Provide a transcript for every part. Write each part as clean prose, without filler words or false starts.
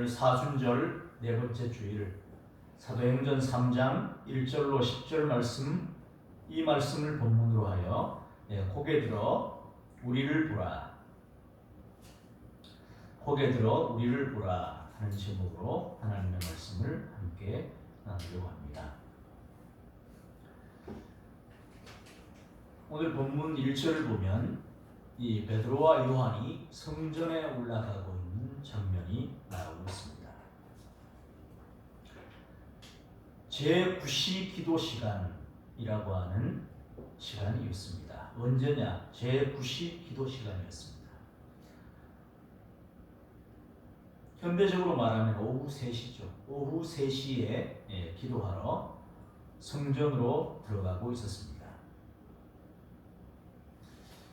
오늘 사순절 네 번째 주일 사도행전 3장 1절로 10절 말씀, 이 말씀을 본문으로 하여 고개 들어 우리를 보라, 고개 들어 우리를 보라 하는 제목으로 하나님의 말씀을 함께 나누려고 합니다. 오늘 본문 1절을 보면 이 베드로와 요한이 성전에 올라가고 있는 장면이 나오고 있습니다. 제9시 기도 시간이라고 하는 시간이 있습니다. 언제냐? 제9시 기도 시간이었습니다. 현대적으로 말하면 오후 3시죠. 오후 3시에 기도하러 성전으로 들어가고 있었습니다.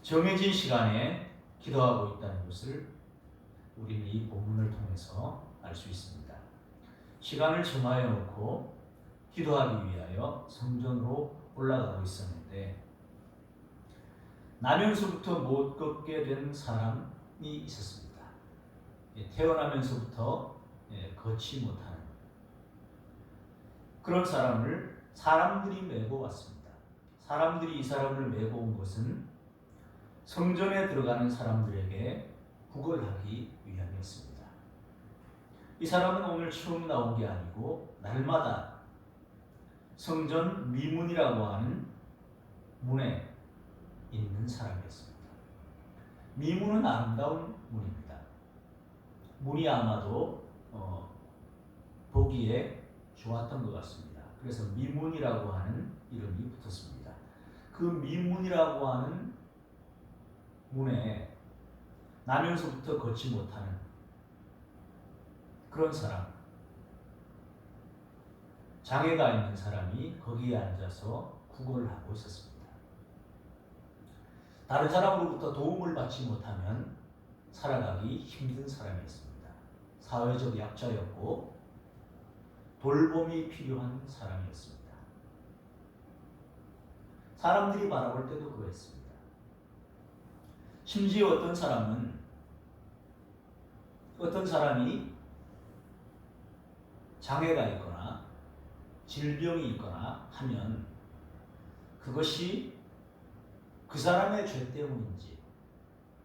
정해진 시간에 기도하고 있다는 것을 우리는 이 본문을 통해서 알 수 있습니다. 시간을 정하여 놓고 기도하기 위하여 성전으로 올라가고 있었는데 나면서부터 못 걷게 된 사람이 있었습니다. 태어나면서부터 걷지 못하는 그런 사람을 사람들이 메고 왔습니다. 사람들이 이 사람을 메고 온 것은 성전에 들어가는 사람들에게 구걸하기 위함이었습니다. 이 사람은 오늘 처음 나온 게 아니고 날마다 성전 미문이라고 하는 문에 있는 사람이었습니다. 미문은 아름다운 문입니다. 문이 아마도 보기에 좋았던 것 같습니다. 그래서 미문이라고 하는 이름이 붙었습니다. 그 미문이라고 하는 문에 나면서부터 걷지 못하는 그런 사람, 장애가 있는 사람이 거기에 앉아서 구걸을 하고 있었습니다. 다른 사람으로부터 도움을 받지 못하면 살아가기 힘든 사람이었습니다. 사회적 약자였고 돌봄이 필요한 사람이었습니다. 사람들이 바라볼 때도 그랬습니다. 심지어 어떤 사람이 장애가 있거나 질병이 있거나 하면 그것이 그 사람의 죄 때문인지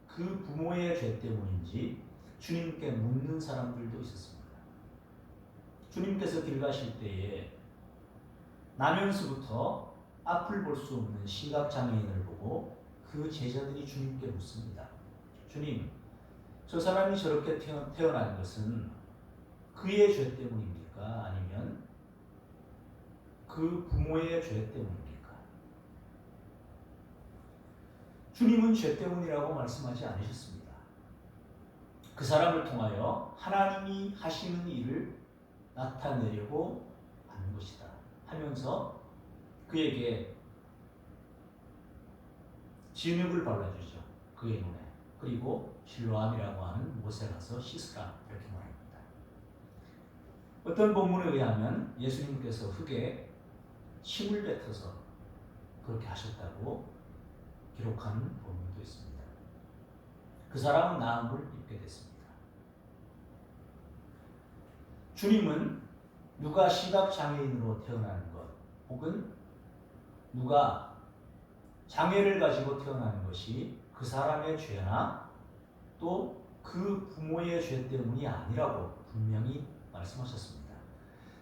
그 부모의 죄 때문인지 주님께 묻는 사람들도 있었습니다. 주님께서 길 가실 때에 나면서부터 앞을 볼 수 없는 시각장애인을 보고 그 제자들이 주님께 묻습니다. 주님, 저 사람이 저렇게 태어난 것은 그의 죄 때문입니까? 아니면 그 부모의 죄 때문입니까? 주님은 죄 때문이라고 말씀하지 않으셨습니다. 그 사람을 통하여 하나님이 하시는 일을 나타내려고 하는 것이다 하면서 그에게 진흙을 발라주죠. 그의 눈에. 그리고 실로암이라고 하는 못에 가서 씻으라 이렇게 말합니다. 어떤 본문에 의하면 예수님께서 흙에 침을 뱉어서 그렇게 하셨다고 기록하는 본문도 있습니다. 그 사람은 나음을 입게 됐습니다. 주님은 누가 시각장애인으로 태어나는 것 혹은 누가 장애를 가지고 태어나는 것이 그 사람의 죄나 또 그 부모의 죄 때문이 아니라고 분명히 말씀하셨습니다.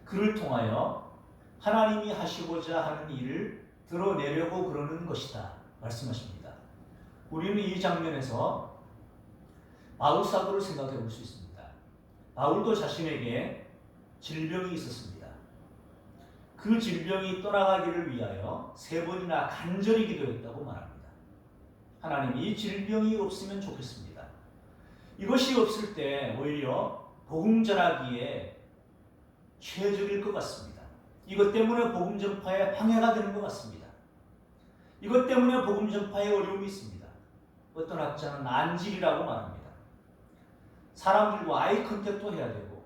그를 통하여 하나님이 하시고자 하는 일을 드러내려고 그러는 것이다 말씀하십니다. 우리는 이 장면에서 바울 사도를 생각해 볼 수 있습니다. 바울도 자신에게 질병이 있었습니다. 그 질병이 떠나가기를 위하여 3번이나 간절히 기도했다고 말합니다. 하나님, 이 질병이 없으면 좋겠습니다. 이것이 없을 때 오히려 복음 전하기에 최적일 것 같습니다. 이것 때문에 복음 전파에 방해가 되는 것 같습니다. 이것 때문에 복음 전파에 어려움이 있습니다. 어떤 학자는 안질이라고 말합니다. 사람들과 아이 컨택도 해야 되고,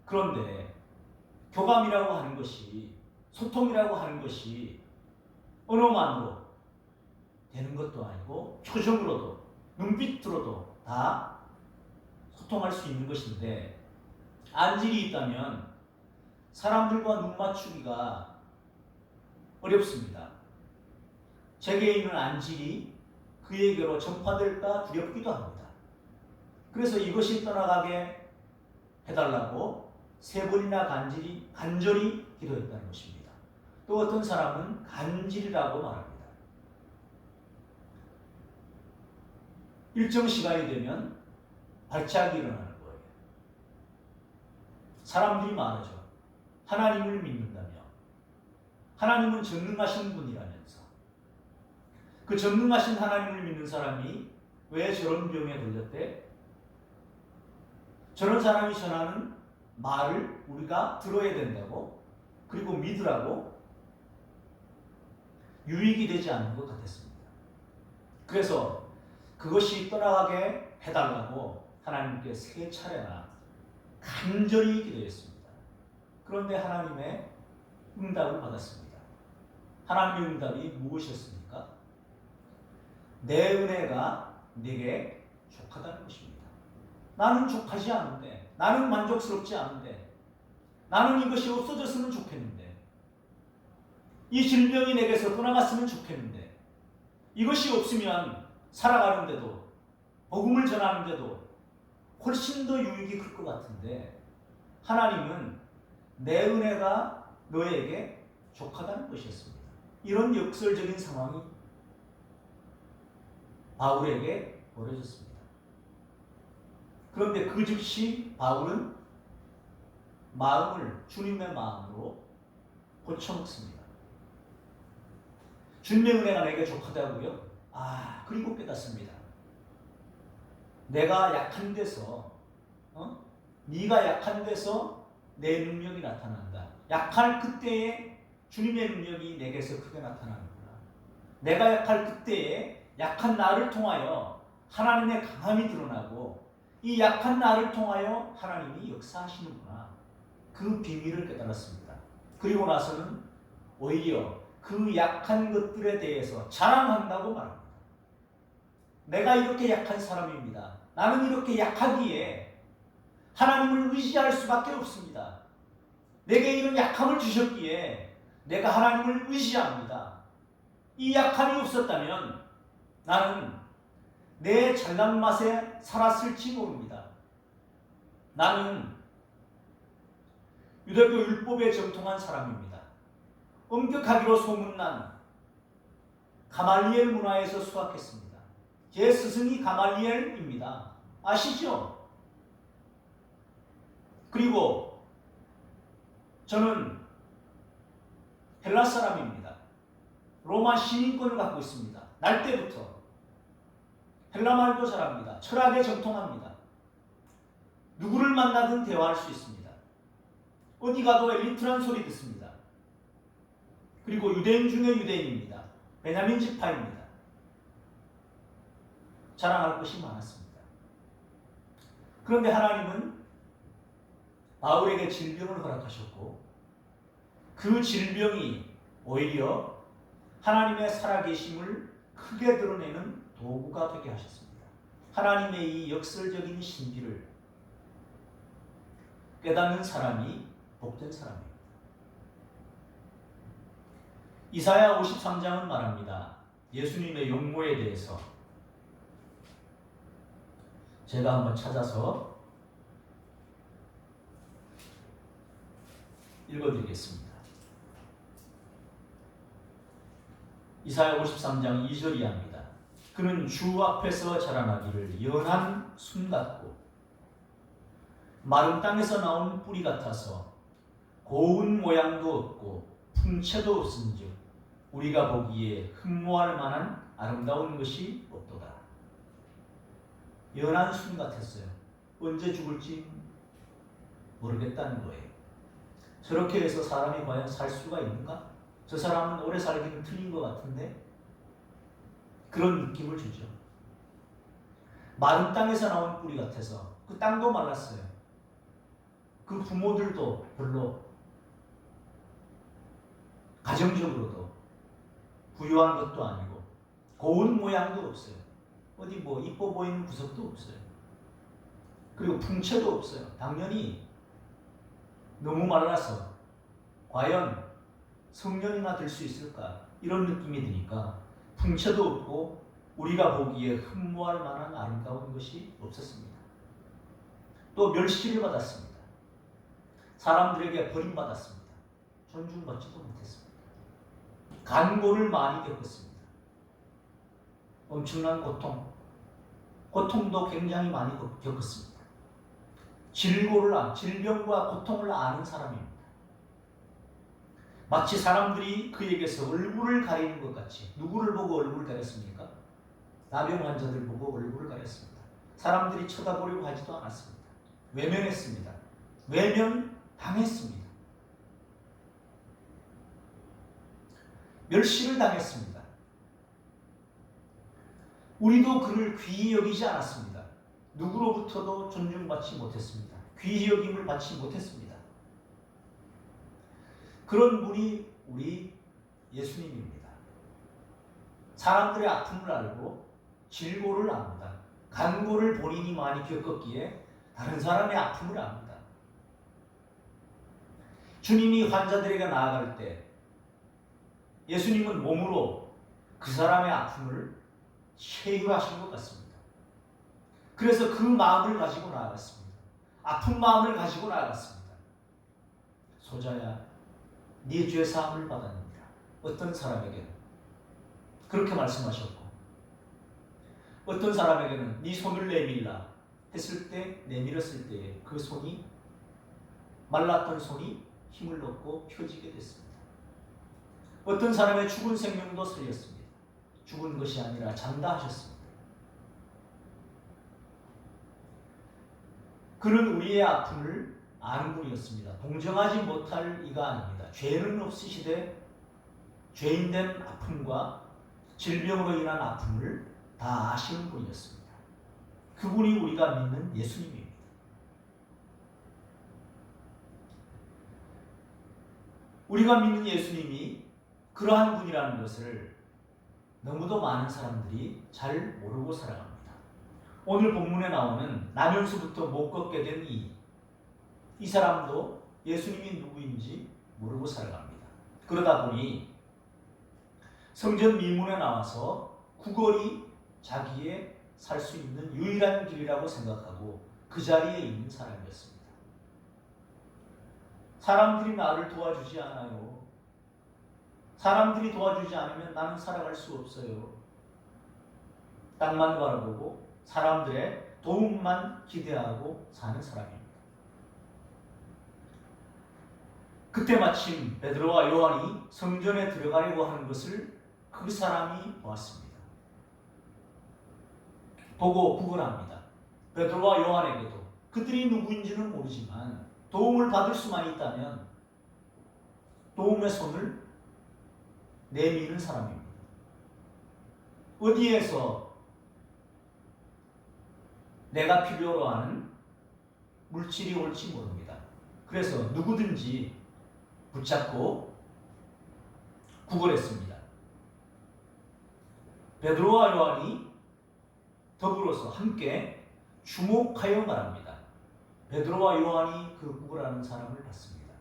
그런데 교감이라고 하는 것이, 소통이라고 하는 것이 언어만으로 되는 것도 아니고 표정으로도 눈빛으로도 다 소통할 수 있는 것인데 안질이 있다면 사람들과 눈 맞추기가 어렵습니다. 제게 있는 안질이 그에게로 전파될까 두렵기도 합니다. 그래서 이것이 떠나가게 해달라고 3번이나 간절히 기도했다는 것입니다. 또 어떤 사람은 간질이라고 말합니다. 일정 시간이 되면 발작이 일어나는 거예요. 사람들이 말하죠. 하나님을 믿는다며. 하나님은 전능하신 분이라면서. 그 전능하신 하나님을 믿는 사람이 왜 저런 병에 걸렸대? 저런 사람이 전하는 말을 우리가 들어야 된다고, 그리고 믿으라고 유익이 되지 않는 것 같았습니다. 그래서 그것이 떠나가게 해달라고 하나님께 3차례나 간절히 기도했습니다. 그런데 하나님의 응답을 받았습니다. 하나님의 응답이 무엇이었습니까? 내 은혜가 네게 족하다는 것입니다. 나는 족하지 않은데, 나는 만족스럽지 않은데, 나는 이것이 없어졌으면 좋겠는데, 이 질병이 내게서 떠나갔으면 좋겠는데, 이것이 없으면 살아가는데도, 복음을 전하는데도 훨씬 더 유익이 클 것 같은데, 하나님은 내 은혜가 너에게 족하다는 것이었습니다. 이런 역설적인 상황이 바울에게 벌어졌습니다. 그런데 그 즉시 바울은 마음을 주님의 마음으로 고쳐먹습니다. 주님의 은혜가 내게 족하다고요? 그리고 깨닫습니다. 내가 약한 데서, 네가 약한 데서 내 능력이 나타난다. 약할 그때에 주님의 능력이 내게서 크게 나타나는구나. 내가 약할 그때에 약한 나를 통하여 하나님의 강함이 드러나고, 이 약한 나를 통하여 하나님이 역사하시는구나. 그 비밀을 깨달았습니다. 그리고 나서는 오히려 그 약한 것들에 대해서 자랑한다고 말합니다. 내가 이렇게 약한 사람입니다. 나는 이렇게 약하기에 하나님을 의지할 수밖에 없습니다. 내게 이런 약함을 주셨기에 내가 하나님을 의지합니다. 이 약함이 없었다면 나는 내 잘난 맛에 살았을지 모릅니다. 나는 유대교 율법에 정통한 사람입니다. 엄격하기로 소문난 가말리엘 문화에서 수학했습니다. 제 스승이 가말리엘입니다. 아시죠? 그리고 저는 헬라 사람입니다. 로마 시민권을 갖고 있습니다. 날 때부터 헬라 말도 잘합니다. 철학에 정통합니다. 누구를 만나든 대화할 수 있습니다. 어디 가도 엘리트란 소리 듣습니다. 그리고 유대인 중에 유대인입니다. 베냐민 지파입니다. 자랑할 것이 많았습니다. 그런데 하나님은 바울에게 질병을 허락하셨고, 그 질병이 오히려 하나님의 살아계심을 크게 드러내는 도구가 되게 하셨습니다. 하나님의 이 역설적인 신비를 깨닫는 사람이 복된 사람입니다. 이사야 53장은 말합니다. 예수님의 용모에 대해서. 제가 한번 찾아서 읽어드리겠습니다. 이사야 53장 2절 이하입니다. 그는 주 앞에서 자라나기를 연한 순 같고 마른 땅에서 나온 뿌리 같아서 고운 모양도 없고 풍채도 없은즉 우리가 보기에 흠모할 만한 아름다운 것이 없도다. 연한 순 같았어요. 언제 죽을지 모르겠다는 거예요. 저렇게 해서 사람이 과연 살 수가 있는가? 저 사람은 오래 살기는 틀린 것 같은데 그런 느낌을 주죠. 마른 땅에서 나온 뿌리 같아서 그 땅도 말랐어요. 그 부모들도 별로 가정적으로도 부유한 것도 아니고 고운 모양도 없어요. 어디 이뻐 보이는 구석도 없어요. 그리고 풍채도 없어요. 당연히 너무 말라서 과연 성령이나 될 수 있을까? 이런 느낌이 드니까 풍채도 없고 우리가 보기에 흠모할 만한 아름다운 것이 없었습니다. 또 멸시를 받았습니다. 사람들에게 버림받았습니다. 존중받지도 못했습니다. 간고를 많이 겪었습니다. 엄청난 고통도 굉장히 많이 겪었습니다. 질병과 고통을 아는 사람입니다. 마치 사람들이 그에게서 얼굴을 가리는 것 같이. 누구를 보고 얼굴을 가렸습니까? 나병 환자들 보고 얼굴을 가렸습니다. 사람들이 쳐다보려고 하지도 않았습니다. 외면했습니다. 외면당했습니다. 멸시를 당했습니다. 우리도 그를 귀히 여기지 않았습니다. 누구로부터도 존중받지 못했습니다. 귀히 여김을 받지 못했습니다. 그런 분이 우리 예수님입니다. 사람들의 아픔을 알고 질고를 압니다. 간고를 본인이 많이 겪었기에 다른 사람의 아픔을 압니다. 주님이 환자들에게 나아갈 때 예수님은 몸으로 그 사람의 아픔을 체휼하신 것 같습니다. 그래서 그 마음을 가지고 나아갔습니다. 아픈 마음을 가지고 나아갔습니다. 소자야, 네 죄 사함을 받았느니라. 어떤 사람에게는 그렇게 말씀하셨고, 어떤 사람에게는 네 손을 내밀라 했을 때, 내밀었을 때 그 손이, 말랐던 손이 힘을 얻고 펴지게 됐습니다. 어떤 사람의 죽은 생명도 살렸습니다. 죽은 것이 아니라 잔다 하셨습니다. 그는 우리의 아픔을 아는 분이었습니다. 동정하지 못할 이가 아닙니다. 죄는 없으시되 죄인된 아픔과 질병으로 인한 아픔을 다 아시는 분이었습니다. 그분이 우리가 믿는 예수님입니다. 우리가 믿는 예수님이 그러한 분이라는 것을 너무도 많은 사람들이 잘 모르고 살아갑니다. 오늘 본문에 나오는 나면서부터 못 걷게 된 이 사람도 예수님이 누구인지 모르고 살아갑니다. 그러다 보니 성전 미문에 나와서 구걸이 자기의 살 수 있는 유일한 길이라고 생각하고 그 자리에 있는 사람이었습니다. 사람들이 나를 도와주지 않아요. 사람들이 도와주지 않으면 나는 살아갈 수 없어요. 땅만 바라보고 사람들의 도움만 기대하고 사는 사람입니다. 그때 마침 베드로와 요한이 성전에 들어가려고 하는 것을 그 사람이 보았습니다. 보고 구걸합니다. 베드로와 요한에게도 그들이 누구인지는 모르지만 도움을 받을 수만 있다면 도움의 손을 내미는 사람입니다. 어디에서 내가 필요로 하는 물질이 올지 모릅니다. 그래서 누구든지 붙잡고 구걸했습니다. 베드로와 요한이 더불어서 함께 주목하여 말합니다. 베드로와 요한이 그 구걸하는 사람을 봤습니다.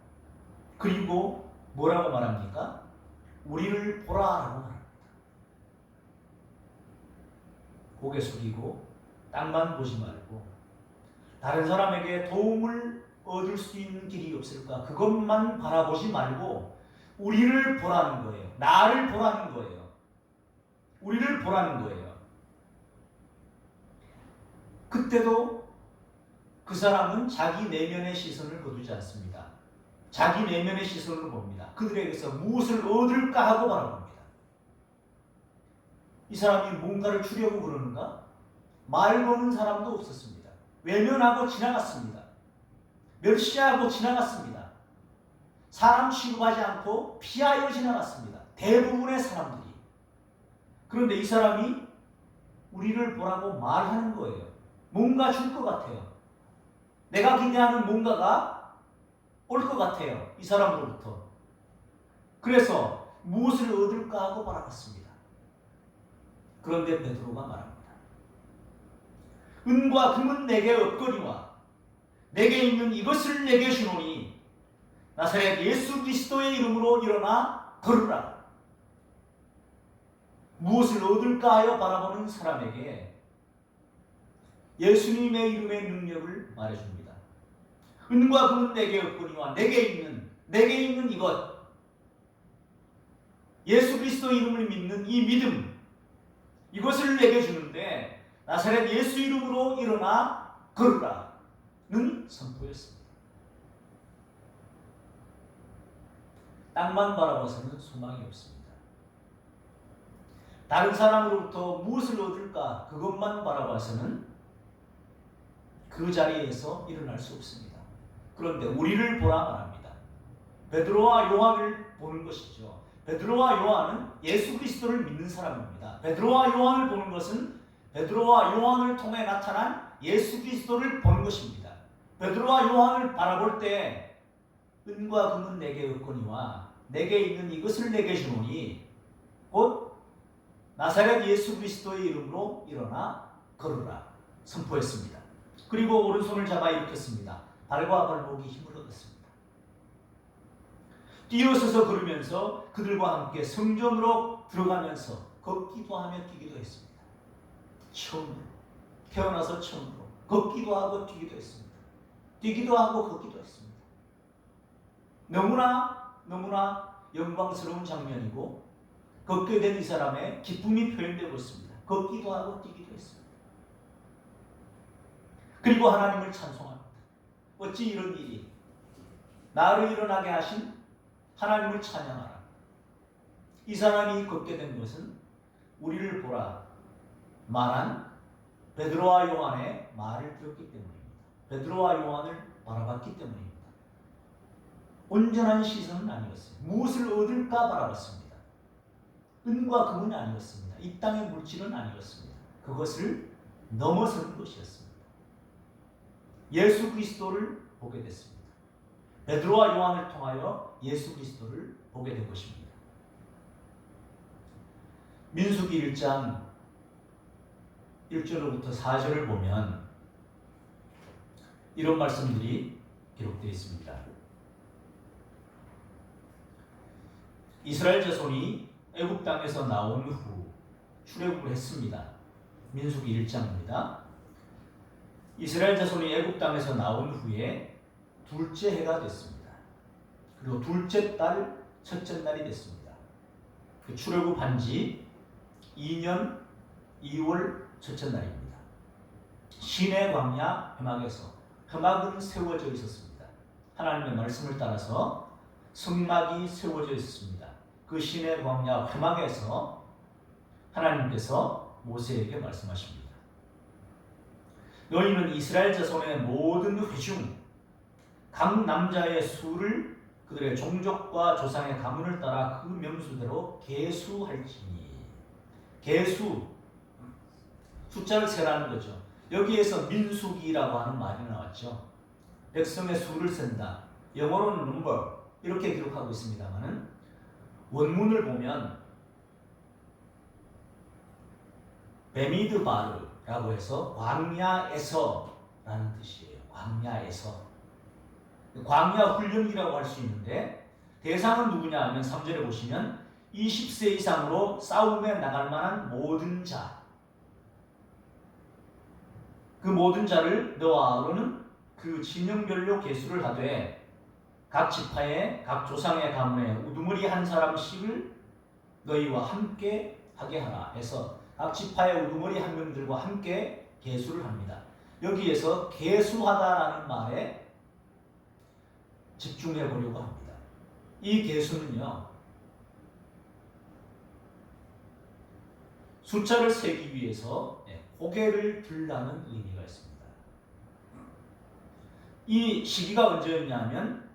그리고 뭐라고 말합니까? 우리를 보라라고 말합니다. 고개 숙이고 땅만 보지 말고 다른 사람에게 도움을 얻을 수 있는 길이 없을까? 그것만 바라보지 말고 우리를 보라는 거예요. 나를 보라는 거예요. 우리를 보라는 거예요. 그때도 그 사람은 자기 내면의 시선을 거두지 않습니다. 자기 내면의 시선을 봅니다. 그들에게서 무엇을 얻을까 하고 바라봅니다. 이 사람이 뭔가를 주려고 그러는가? 말 거는 사람도 없었습니다. 외면하고 지나갔습니다. 멸시하고 지나갔습니다. 사람 취급하지 않고 피하여 지나갔습니다. 대부분의 사람들이. 그런데 이 사람이 우리를 보라고 말하는 거예요. 뭔가 줄 것 같아요. 내가 기대하는 뭔가가 올 것 같아요. 이 사람으로부터. 그래서 무엇을 얻을까 하고 바라봤습니다. 그런데 베드로가 말합니다. 은과 금은 내게 없거니와 내게 있는 이것을 내게 주노니 나사렛 예수 그리스도의 이름으로 일어나 걸으라. 무엇을 얻을까 하여 바라보는 사람에게 예수님의 이름의 능력을 말해줍니다. 은과 금은 내게 없거니와 내게 있는 이것, 예수 그리스도 이름을 믿는 이 믿음, 이것을 내게 주는데 나사렛 예수 이름으로 일어나 걸으라는 선포였습니다. 땅만 바라봐서는 소망이 없습니다. 다른 사람으로부터 무엇을 얻을까 그것만 바라봐서는 그 자리에서 일어날 수 없습니다. 그런데 우리를 보라 말합니다. 베드로와 요한을 보는 것이죠. 베드로와 요한은 예수 그리스도를 믿는 사람입니다. 베드로와 요한을 보는 것은 베드로와 요한을 통해 나타난 예수 그리스도를 보는 것입니다. 베드로와 요한을 바라볼 때 은과 금은 내게 없거니와 내게 있는 이것을 내게 주노니 곧 나사렛 예수 그리스도의 이름으로 일어나 걸으라 선포했습니다. 그리고 오른손을 잡아 일으켰습니다. 발과 발목이 힘을 얻었습니다. 뛰어서서 걸으면서 그들과 함께 성전으로 들어가면서 걷기도 하며 뛰기도 했습니다. 처음으로, 태어나서 처음으로 걷기도 하고 뛰기도 했습니다. 뛰기도 하고 걷기도 했습니다. 너무나 영광스러운 장면이고 걷게 된 이 사람의 기쁨이 표현되고 있습니다. 걷기도 하고 뛰기도 했습니다. 그리고 하나님을 찬송합니다. 어찌 이런 일이 나를 일어나게 하신 하나님을 찬양하라. 이 사람이 걷게 된 것은 우리를 보라 말한 베드로와 요한의 말을 들었기 때문입니다. 베드로와 요한을 바라봤기 때문입니다. 온전한 시선은 아니었어요. 무엇을 얻을까 바라봤습니다. 은과 금은 아니었습니다. 이 땅의 물질은 아니었습니다. 그것을 넘어서는 것이었습니다. 예수 그리스도를 보게 됐습니다. 베드로와 요한을 통하여 예수 그리스도를 보게 된 것입니다. 민수기 1장 1절로부터 4절을 보면 이런 말씀들이 기록되어 있습니다. 이스라엘 자손이 애굽 땅에서 나온 후 출애굽을 했습니다. 민수기 1장입니다. 이스라엘 자손이 애굽 땅에서 나온 후에 둘째 해가 됐습니다. 그리고 둘째 달 첫째 날이 됐습니다. 그 출애굽한 지 2년 2월 첫째 날입니다. 시내 광야 회막에서 회막은 세워져 있었습니다. 하나님의 말씀을 따라서 성막이 세워져 있었습니다. 그 시내 광야 회막에서 하나님께서 모세에게 말씀하십니다. 너희는 이스라엘 자손의 모든 회중 각 남자의 수를 그들의 종족과 조상의 가문을 따라 그 명수대로 계수할지니. 계수, 숫자를 세라는 거죠. 여기에서 민수기라고 하는 말이 나왔죠. 백성의 수를 센다. 영어로는 number 이렇게 기록하고 있습니다만은 원문을 보면 베미드바르라고 해서 광야에서라는 뜻이에요. 광야에서. 광야 훈련이라고 할 수 있는데 대상은 누구냐 하면 3절에 보시면 20세 이상으로 싸움에 나갈 만한 모든 자, 그 모든 자를 너와 아론은 그 진영별로 계수를 하되 각 지파의 각 조상의 가문에 우두머리 한 사람씩을 너희와 함께 하게 하라 해서 각 지파의 우두머리 한 명들과 함께 계수를 합니다. 여기에서 계수하다라는 말에 집중해 보려고 합니다. 이 계수는요, 숫자를 세기 위해서 고개를 들라는 의미가 있습니다. 이 시기가 언제였냐면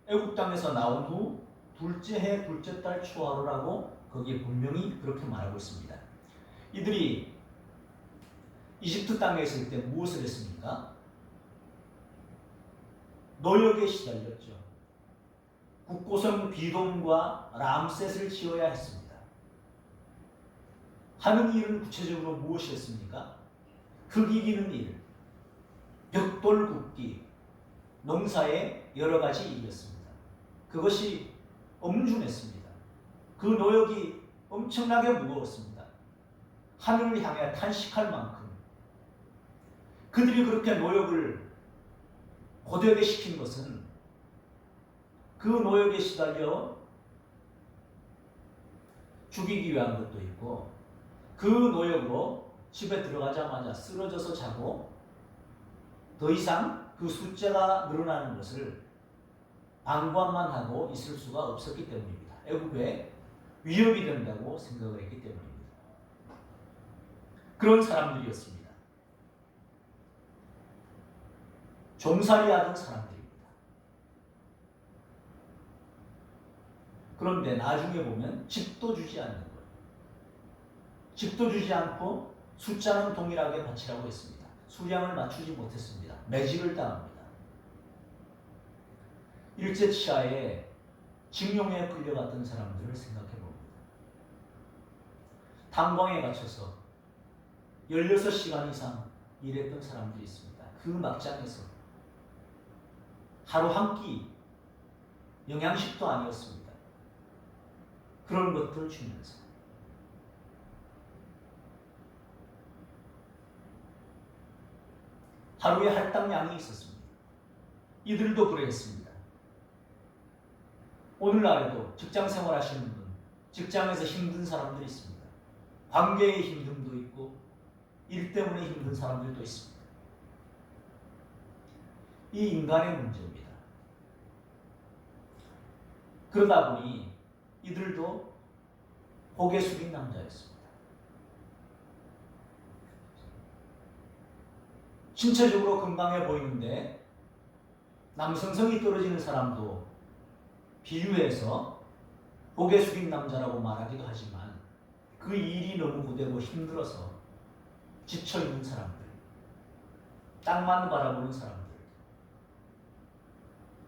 애굽 땅에서 나온 후 둘째 해 둘째 달 초하루라고 거기에 분명히 그렇게 말하고 있습니다. 이들이 이집트 땅에 있을 때 무엇을 했습니까? 노역에 시달렸죠. 국고성 비돔과 람셋을 지어야 했습니다. 하는 일은 구체적으로 무엇이었습니까? 흙 이기는 일, 벽돌 굽기, 농사의 여러 가지 일이었습니다. 그것이 엄중했습니다. 그 노역이 엄청나게 무거웠습니다. 하늘을 향해 탄식할 만큼 그들이 그렇게 노역을 고되게 시킨 것은 그 노역에 시달려 죽이기 위한 것도 있고 그 노역으로 집에 들어가자마자 쓰러져서 자고 더 이상 그 숫자가 늘어나는 것을 방관만 하고 있을 수가 없었기 때문입니다. 애국에 위협이 된다고 생각을 했기 때문입니다. 그런 사람들이었습니다. 종살이 하던 사람들입니다. 그런데 나중에 보면 집도 주지 않는 거예요. 집도 주지 않고 숫자는 동일하게 바치라고 했습니다. 수량을 맞추지 못했습니다. 매질을 당합니다. 일제치하에 징용에 끌려갔던 사람들을 생각해 봅니다. 탄광에 갇혀서 16시간 이상 일했던 사람들이 있습니다. 그 막장에서 하루 한 끼 영양식도 아니었습니다. 그런 것들을 주면서 하루에 할당량이 있었습니다. 이들도 그러했습니다. 오늘날에도 직장 생활하시는 분, 직장에서 힘든 사람들이 있습니다. 관계의 힘듦도 있고 일 때문에 힘든 사람들도 있습니다. 이 인간의 문제입니다. 그러다 보니 이들도 고개 숙인 남자였습니다. 신체적으로 건강해 보이는데 남성성이 떨어지는 사람도 비유해서 고개 숙인 남자라고 말하기도 하지만 그 일이 너무 무대고 힘들어서 지쳐있는 사람들, 땅만 바라보는 사람들,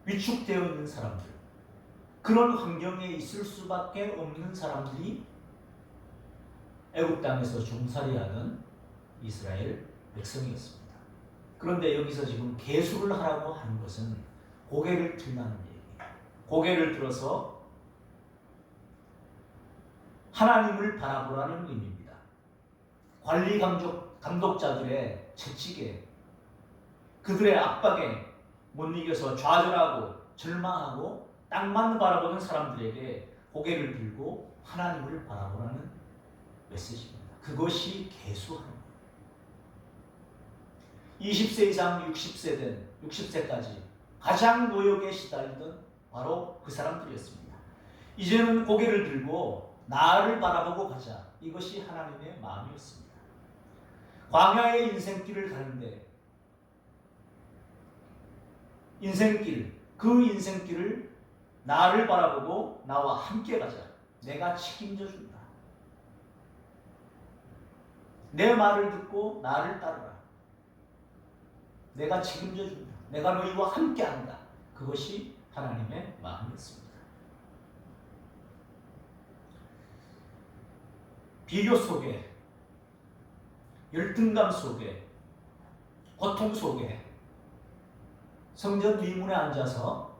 위축되어 있는 사람들, 그런 환경에 있을 수밖에 없는 사람들이 애국 땅에서 종살이하는 이스라엘 백성이었습니다. 그런데 여기서 지금 계수를 하라고 하는 것은 고개를 들라는 얘기예요. 고개를 들어서 하나님을 바라보라는 의미입니다. 관리 감독자들의 채찍에 그들의 압박에 못 이겨서 좌절하고 절망하고 땅만 바라보는 사람들에게 고개를 들고 하나님을 바라보라는 메시지입니다. 그것이 계수하는 거예요. 20세 이상 60세 된 60세까지 가장 노역에 시달리던 바로 그 사람들이었습니다. 이제는 고개를 들고 나를 바라보고 가자. 이것이 하나님의 마음이었습니다. 광야의 인생길을 가는데 그 인생길을 나를 바라보고 나와 함께 가자. 내가 책임져 준다. 내 말을 듣고 나를 따르라. 내가 책임져 준다. 내가 너희와 함께 한다. 그것이 하나님의 마음이었습니다. 비교 속에, 열등감 속에, 고통 속에 성전 뒷문에 앉아서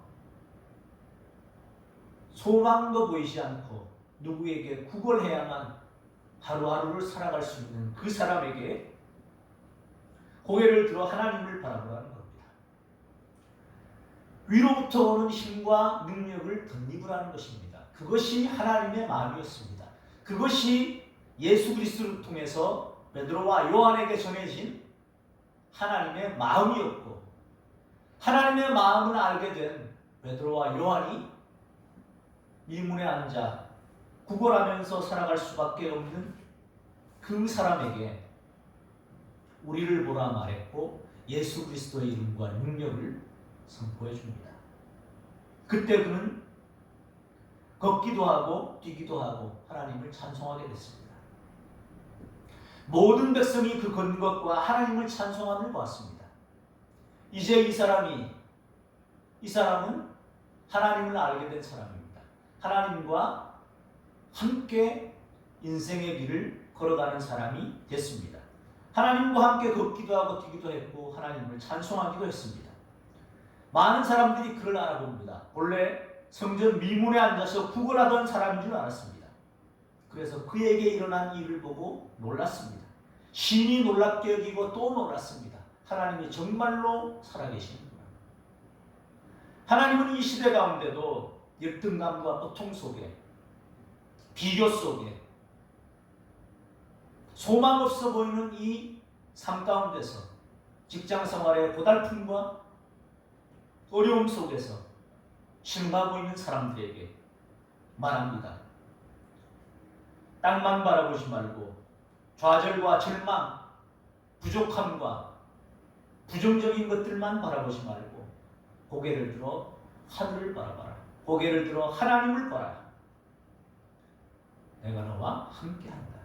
소망도 보이지 않고 누구에게 구걸해야만 하루하루를 살아갈 수 있는 그 사람에게 고개를 들어 하나님을 바라보라는 겁니다. 위로부터 오는 힘과 능력을 덧입으라는 것입니다. 그것이 하나님의 마음이었습니다. 그것이 예수 그리스도를 통해서 베드로와 요한에게 전해진 하나님의 마음이었고 하나님의 마음을 알게 된 베드로와 요한이 밀문에 앉아 구걸하면서 살아갈 수밖에 없는 그 사람에게 우리를 보라 말했고 예수 그리스도의 이름과 능력을 선포해 줍니다. 그때 그는 걷기도 하고 뛰기도 하고 하나님을 찬송하게 됐습니다. 모든 백성이 그 걷는 것과 하나님을 찬송함을 보았습니다. 이제 이 사람은 하나님을 알게 된 사람입니다. 하나님과 함께 인생의 길을 걸어가는 사람이 됐습니다. 하나님과 함께 걷기도 하고 뛰기도 했고 하나님을 찬송하기도 했습니다. 많은 사람들이 그를 알아봅니다. 본래 성전 미문에 앉아서 구걸하던 사람인 줄 알았습니다. 그래서 그에게 일어난 일을 보고 놀랐습니다. 신이 놀랍게 여기고 또 놀랐습니다. 하나님이 정말로 살아계시는구나. 하나님은 이 시대 가운데도 열등감과 고통 속에, 비교 속에, 소망 없어 보이는 이 삶 가운데서, 직장 생활의 고달픔과 어려움 속에서 신음하고 있는 사람들에게 말합니다. 땅만 바라보지 말고 좌절과 절망, 부족함과 부정적인 것들만 바라보지 말고 고개를 들어 하늘을 바라봐라. 고개를 들어 하나님을 봐라. 내가 너와 함께한다.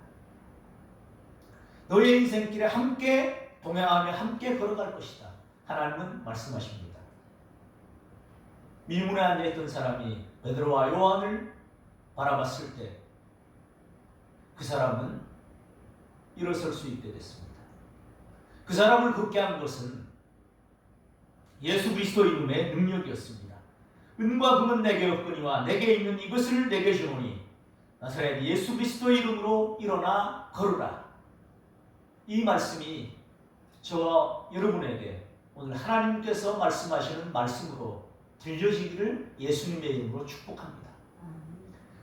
너의 인생길에 함께 동행하며 함께 걸어갈 것이다. 하나님은 말씀하십니다. 미문에 앉아있던 사람이 베드로와 요한을 바라봤을 때 그 사람은 일어설 수 있게 됐습니다. 그 사람을 걷게 한 것은 예수 그리스도 이름의 능력이었습니다. 은과 금은 내게 없거니와 내게 있는 이것을 내게 주노니 나사렛 예수 그리스도 이름으로 일어나 걸으라. 이 말씀이 저와 여러분에게 오늘 하나님께서 말씀하시는 말씀으로 들려지기를 예수님의 이름으로 축복합니다.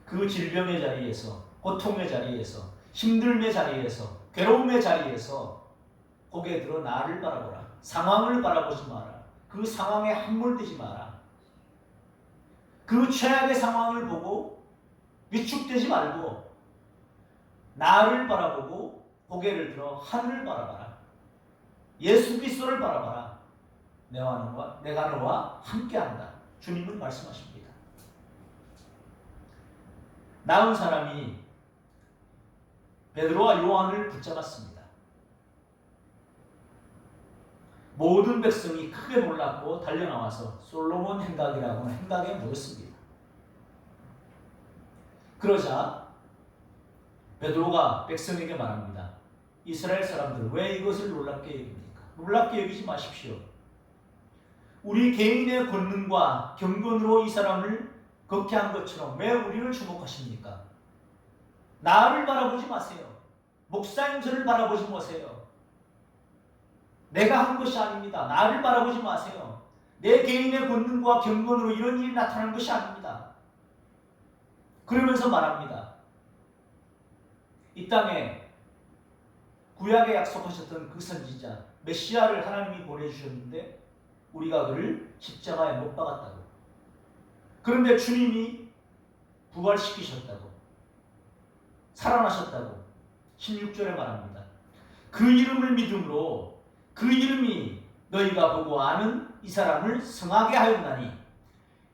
그 질병의 자리에서, 고통의 자리에서, 힘듦의 자리에서, 괴로움의 자리에서 고개 들어 나를 바라보라. 상황을 바라보지 마라. 그 상황에 함몰되지 마라. 그 최악의 상황을 보고 위축되지 말고 나를 바라보고 고개를 들어 하늘을 바라봐라. 예수 그리스도를 바라봐라. 내가 너와 함께한다. 주님은 말씀하십니다. 나은 사람이 베드로와 요한을 붙잡았습니다. 모든 백성이 크게 놀랐고 달려나와서 솔로몬 행각이라고 하는 행각에 모였습니다. 그러자 베드로가 백성에게 말합니다. 이스라엘 사람들 왜 이것을 놀랍게 여깁니까? 놀랍게 여기지 마십시오. 우리 개인의 권능과 경건으로 이 사람을 걷게 한 것처럼 왜 우리를 주목하십니까? 나를 바라보지 마세요. 목사님 저를 바라보지 마세요. 내가 한 것이 아닙니다. 나를 바라보지 마세요. 내 개인의 권능과 경건으로 이런 일이 나타나는 것이 아닙니다. 그러면서 말합니다. 이 땅에 구약에 약속하셨던 그 선지자 메시아를 하나님이 보내주셨는데 우리가 그를 십자가에 못 박았다고. 그런데 주님이 부활시키셨다고, 살아나셨다고 16절에 말합니다. 그 이름을 믿음으로 그 이름이 너희가 보고 아는 이 사람을 성하게 하였나니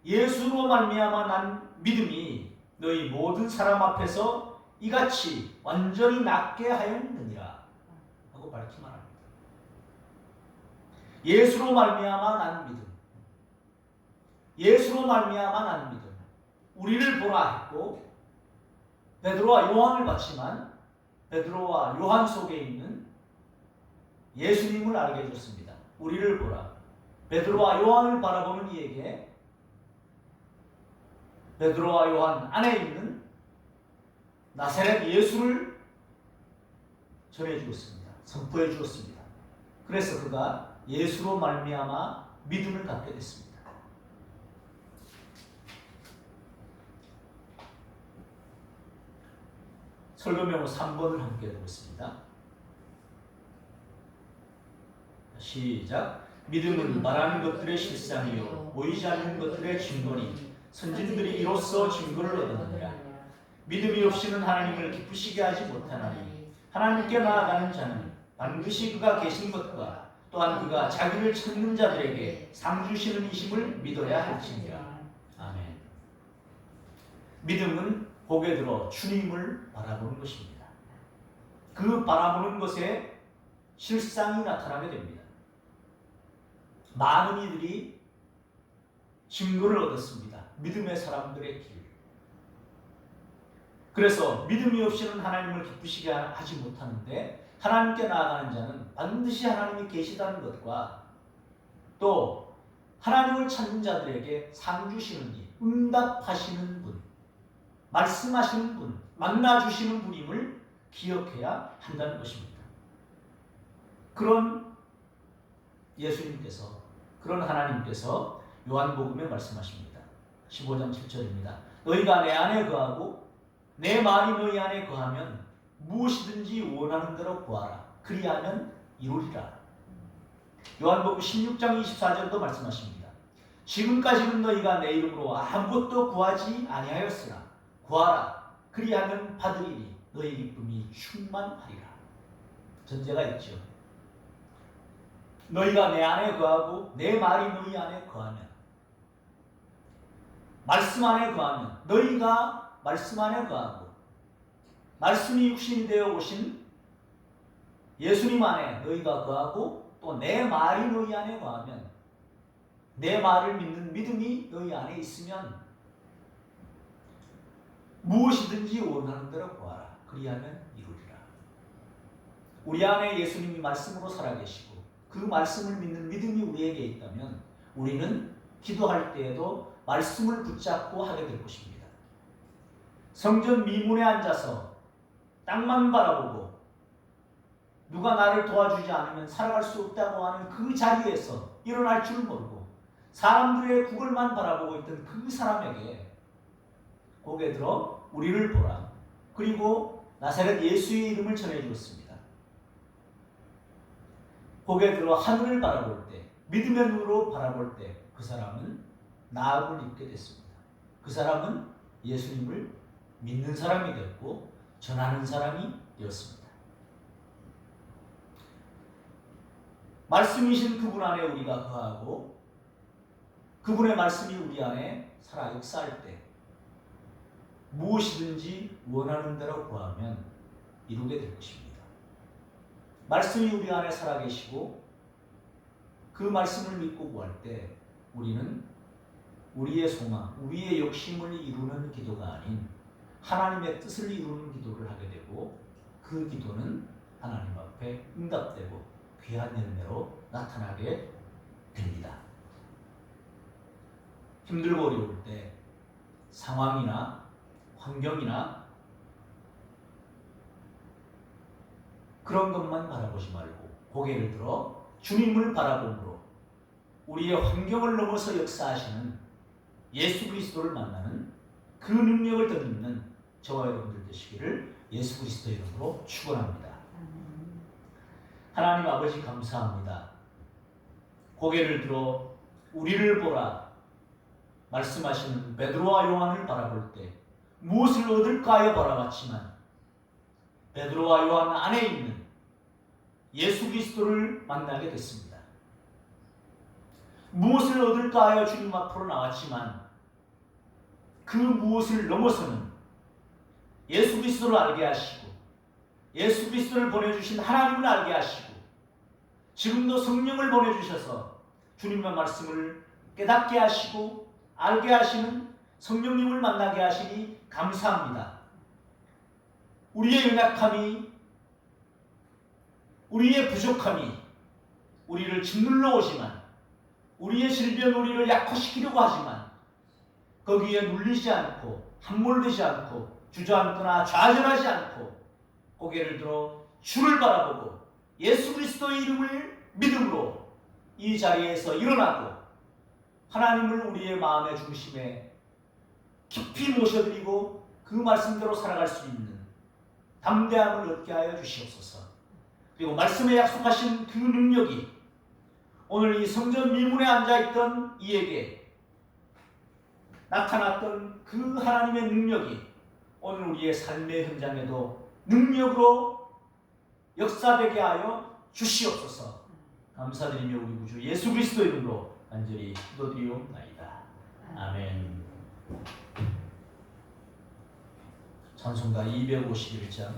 예수로 말미암아 난 믿음이 너희 모든 사람 앞에서 이같이 완전히 낫게 하였느니라 하고 밝히 말합니다. 예수로 말미암아 난 믿음, 예수로 말미암아 난 믿음. 우리를 보라 했고 베드로와 요한을 봤지만 베드로와 요한 속에 있는 예수님을 알게 해줬습니다. 우리를 보라. 베드로와 요한을 바라보는 이에게 베드로와 요한 안에 있는 나사렛 예수를 전해 주었습니다. 선포해 주었습니다. 그래서 그가 예수로 말미암아 믿음을 갖게 됐습니다. 설교명호 3번을 함께 보겠습니다. 시작. 믿음은 말하는 것들의 실상이요 보이지 않는 것들의 증거니 선진들이 이로써 증거를 얻었느니라. 믿음이 없이는 하나님을 기쁘시게 하지 못하나니 하나님께 나아가는 자는 반드시 그가 계신 것과 또한 그가 자기를 찾는 자들에게 상 주시는 이심을 믿어야 할지니라. 아멘. 믿음은 고개 들어 주님을 바라보는 것입니다. 그 바라보는 것에 실상이 나타나게 됩니다. 많은 이들이 증거를 얻었습니다. 믿음의 사람들의 길. 그래서 믿음이 없이는 하나님을 기쁘시게 하지 못하는데 하나님께 나아가는 자는 반드시 하나님이 계시다는 것과 또 하나님을 찾는 자들에게 상 주시는 일, 응답하시는 분, 말씀하시는 분, 만나주시는 분임을 기억해야 한다는 것입니다. 그런 예수님께서, 그런 하나님께서 요한복음에 말씀하십니다. 15장 7절입니다. 너희가 내 안에 거하고 내 말이 너희 안에 거하면 무엇이든지 원하는 대로 구하라. 그리하면 이루리라. 요한복음 16장 24절도 말씀하십니다. 지금까지는 너희가 내 이름으로 아무것도 구하지 아니하였으나 구하라. 그리하면 받으리니 너희 기쁨이 충만하리라. 전제가 있죠. 너희가 내 안에 거하고 내 말이 너희 안에 거하면, 말씀 안에 거하면, 너희가 말씀 안에 거하고 말씀이 육신이 되어 오신 예수님 안에 너희가 거하고 또 내 말이 너희 안에 거하면, 내 말을 믿는 믿음이 너희 안에 있으면 무엇이든지 원하는 대로 구하라. 그리하면 이루리라. 우리 안에 예수님이 말씀으로 살아계시고 그 말씀을 믿는 믿음이 우리에게 있다면 우리는 기도할 때에도 말씀을 붙잡고 하게 될 것입니다. 성전 미문에 앉아서 땅만 바라보고 누가 나를 도와주지 않으면 살아갈 수 없다고 하는 그 자리에서 일어날 줄 모르고 사람들의 구걸만 바라보고 있던 그 사람에게 고개 들어 우리를 보라. 그리고 나사렛 예수의 이름을 전해주었습니다. 고개 들어 하늘을 바라볼 때, 믿음의 눈으로 바라볼 때 그 사람은 나음을 입게 됐습니다. 그 사람은 예수님을 믿는 사람이 됐고 전하는 사람이 되었습니다. 말씀이신 그분 안에 우리가 거하고 그분의 말씀이 우리 안에 살아 역사할 때 무엇이든지 원하는 대로 구하면 이루게 될 것입니다. 말씀이 우리 안에 살아계시고 그 말씀을 믿고 구할 때 우리는 우리의 소망, 우리의 욕심을 이루는 기도가 아닌 하나님의 뜻을 이루는 기도를 하게 되고 그 기도는 하나님 앞에 응답되고 귀한 열매로 나타나게 됩니다. 힘들고 어려울 때 상황이나 환경이나 그런 것만 바라보지 말고 고개를 들어 주님을 바라봄으로 우리의 환경을 넘어서 역사하시는 예수 그리스도를 만나는 그 능력을 덧입는 저와 여러분들 되시기를 예수 그리스도 이름으로 축원합니다. 하나님 아버지 감사합니다. 고개를 들어 우리를 보라 말씀하시는 베드로와 요한을 바라볼 때 무엇을 얻을까 하여 바라봤지만 베드로와 요한 안에 있는 예수 그리스도를 만나게 됐습니다. 무엇을 얻을까 하여 주님 앞으로 나왔지만 그 무엇을 넘어서는 예수 그리스도를 알게 하시고 예수 그리스도를 보내주신 하나님을 알게 하시고 지금도 성령을 보내주셔서 주님의 말씀을 깨닫게 하시고 알게 하시는 성령님을 만나게 하시니 감사합니다. 우리의 연약함이, 우리의 부족함이 우리를 짓눌러 오지만 우리의 질병 우리를 약화시키려고 하지만 거기에 눌리지 않고 함몰되지 않고 주저앉거나 좌절하지 않고 고개를 들어 주를 바라보고 예수 그리스도의 이름을 믿음으로 이 자리에서 일어나고 하나님을 우리의 마음의 중심에 깊이 모셔드리고 그 말씀대로 살아갈 수 있는 담대함을 얻게 하여 주시옵소서. 그리고 말씀에 약속하신 그 능력이 오늘 이 성전 미문에 앉아있던 이에게 나타났던 그 하나님의 능력이 오늘 우리의 삶의 현장에도 능력으로 역사되게 하여 주시옵소서. 감사드리며 우리 구주 예수 그리스도 이름으로 간절히 기도드리옵나이다. 아멘. 찬송가 251장